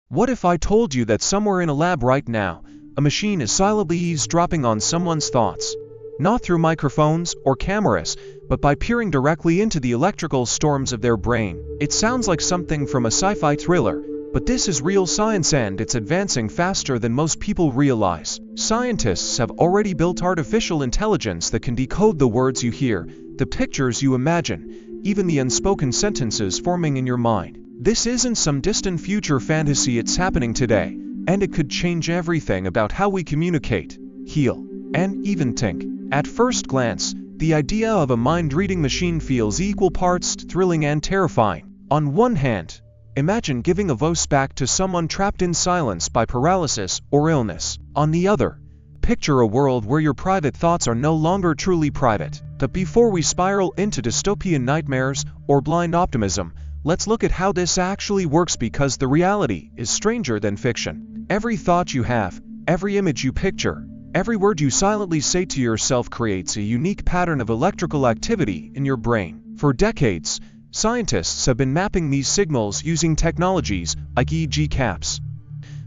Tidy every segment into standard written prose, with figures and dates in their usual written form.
What if I told you that somewhere in a lab right now, a machine is silently eavesdropping on someone's thoughts? Not through microphones or cameras, but by peering directly into the electrical storms of their brain. It sounds like something from a sci-fi thriller, but this is real science and it's advancing faster than most people realize. Scientists have already built artificial intelligence that can decode the words you hear, the pictures you imagine, even the unspoken sentences forming in your mind. This isn't some distant future fantasy, it's happening today, and it could change everything about how we communicate, heal, and even think. At first glance, the idea of a mind-reading machine feels equal parts thrilling and terrifying. On one hand, imagine giving a voice back to someone trapped in silence by paralysis or illness. On the other, picture a world where your private thoughts are no longer truly private. But before we spiral into dystopian nightmares or blind optimism, let's look at how this actually works, because the reality is stranger than fiction. Every thought you have, every image you picture, every word you silently say to yourself creates a unique pattern of electrical activity in your brain. For decades, scientists have been mapping these signals using technologies like EEG caps,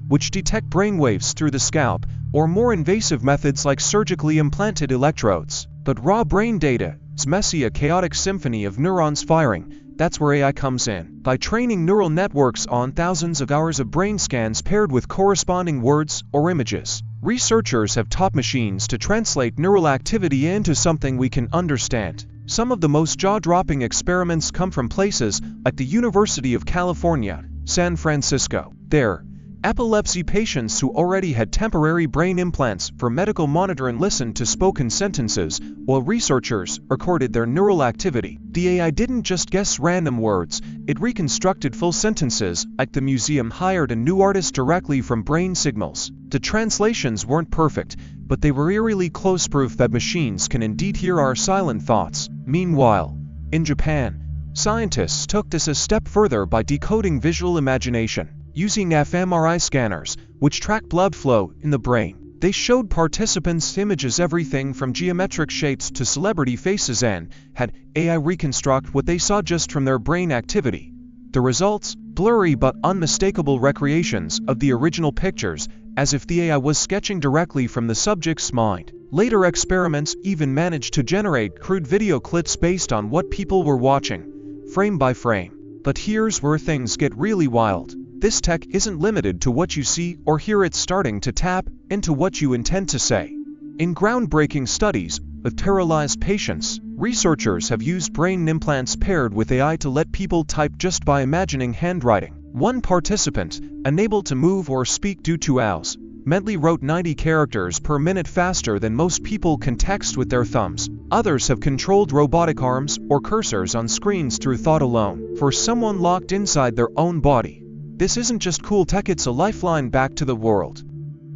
which detect brainwaves through the scalp, or more invasive methods like surgically implanted electrodes. But raw brain data is messy, a chaotic symphony of neurons firing. That's where AI comes in. By training neural networks on thousands of hours of brain scans paired with corresponding words or images, researchers have taught machines to translate neural activity into something we can understand. Some of the most jaw-dropping experiments come from places like the University of California, San Francisco. There, epilepsy patients who already had temporary brain implants for medical monitoring listened to spoken sentences while researchers recorded their neural activity. The AI didn't just guess random words, it reconstructed full sentences, like the museum hired a new artist directly from brain signals. The translations weren't perfect, but they were eerily close, proof that machines can indeed hear our silent thoughts. Meanwhile, in Japan, scientists took this a step further by decoding visual imagination. Using fMRI scanners, which track blood flow in the brain, they showed participants images everything from geometric shapes to celebrity faces and had AI reconstruct what they saw just from their brain activity. The results? Blurry but unmistakable recreations of the original pictures, as if the AI was sketching directly from the subject's mind. Later experiments even managed to generate crude video clips based on what people were watching, frame by frame. But here's where things get really wild. This tech isn't limited to what you see or hear, it's starting to tap into what you intend to say. In groundbreaking studies with paralyzed patients, researchers have used brain implants paired with AI to let people type just by imagining handwriting. One participant, unable to move or speak due to ALS, mentally wrote 90 characters per minute faster than most people can text with their thumbs. Others have controlled robotic arms or cursors on screens through thought alone. For someone locked inside their own body, this isn't just cool tech, it's a lifeline back to the world.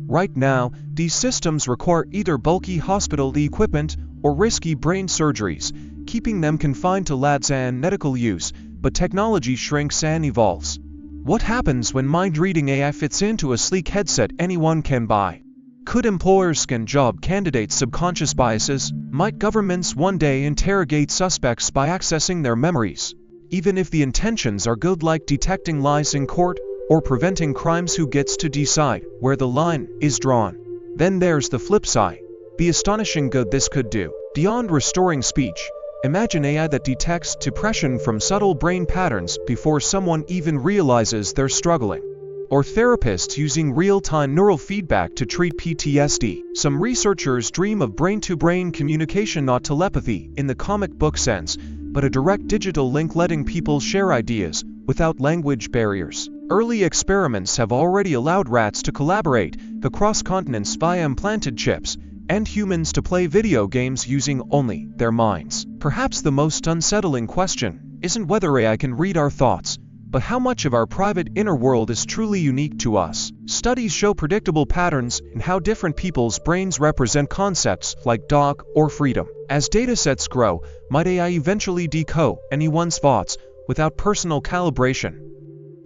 Right now, these systems require either bulky hospital equipment or risky brain surgeries, keeping them confined to labs and medical use, but technology shrinks and evolves. What happens when mind-reading AI fits into a sleek headset anyone can buy? Could employers scan job candidates' subconscious biases? Might governments one day interrogate suspects by accessing their memories? Even if the intentions are good, like detecting lies in court or preventing crimes, who gets to decide where the line is drawn? Then there's the flip side, the astonishing good this could do. Beyond restoring speech, imagine AI that detects depression from subtle brain patterns before someone even realizes they're struggling. Or therapists using real-time neural feedback to treat PTSD. Some researchers dream of brain-to-brain communication, not telepathy in the comic book sense, but a direct digital link letting people share ideas without language barriers. Early experiments have already allowed rats to collaborate across continents via implanted chips, and humans to play video games using only their minds. Perhaps the most unsettling question isn't whether AI can read our thoughts, but how much of our private inner world is truly unique to us. Studies show predictable patterns in how different people's brains represent concepts like dog or freedom. As datasets grow, might AI eventually decode anyone's thoughts without personal calibration?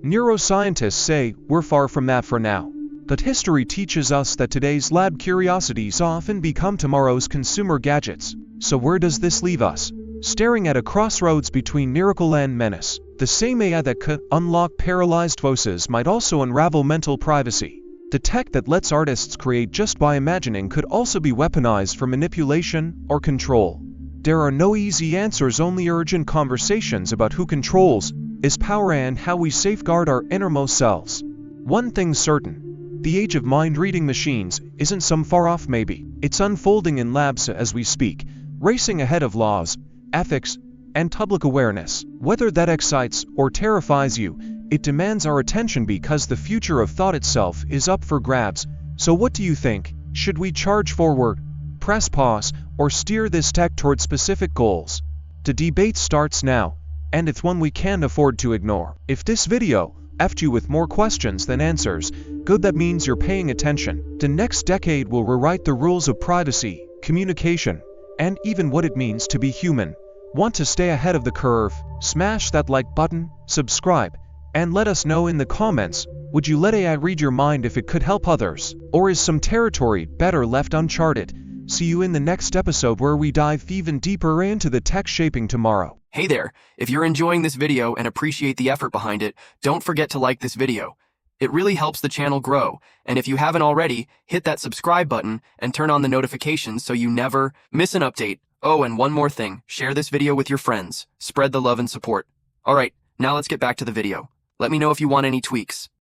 Neuroscientists say we're far from that for now. But history teaches us that today's lab curiosities often become tomorrow's consumer gadgets. So where does this leave us? staring at a crossroads between miracle and menace. The same AI that could unlock paralyzed voices might also unravel mental privacy. The tech that lets artists create just by imagining could also be weaponized for manipulation or control. There are no easy answers, only urgent conversations about who controls, is power, and how we safeguard our innermost selves. One thing's certain: the age of mind-reading machines isn't some far-off maybe. It's unfolding in labs as we speak, racing ahead of laws, ethics, and public awareness. Whether that excites or terrifies you, it demands our attention because the future of thought itself is up for grabs. So what do you think? Should we charge forward, press pause, or steer this tech toward specific goals? The debate starts now, and it's one we can't afford to ignore. If this video left you with more questions than answers, good, that means you're paying attention. The next decade will rewrite the rules of privacy, communication, and even what it means to be human. Want to stay ahead of the curve? Smash that like button, subscribe, and let us know in the comments, would you let AI read your mind if it could help others? Or is some territory better left uncharted? See you in the next episode where we dive even deeper into the tech shaping tomorrow. Hey there, if you're enjoying this video and appreciate the effort behind it, don't forget to like this video. It really helps the channel grow, and if you haven't already, hit that subscribe button and turn on the notifications so you never miss an update. Oh, and one more thing, share this video with your friends. Spread the love and support. Alright, now let's get back to the video. Let me know if you want any tweaks.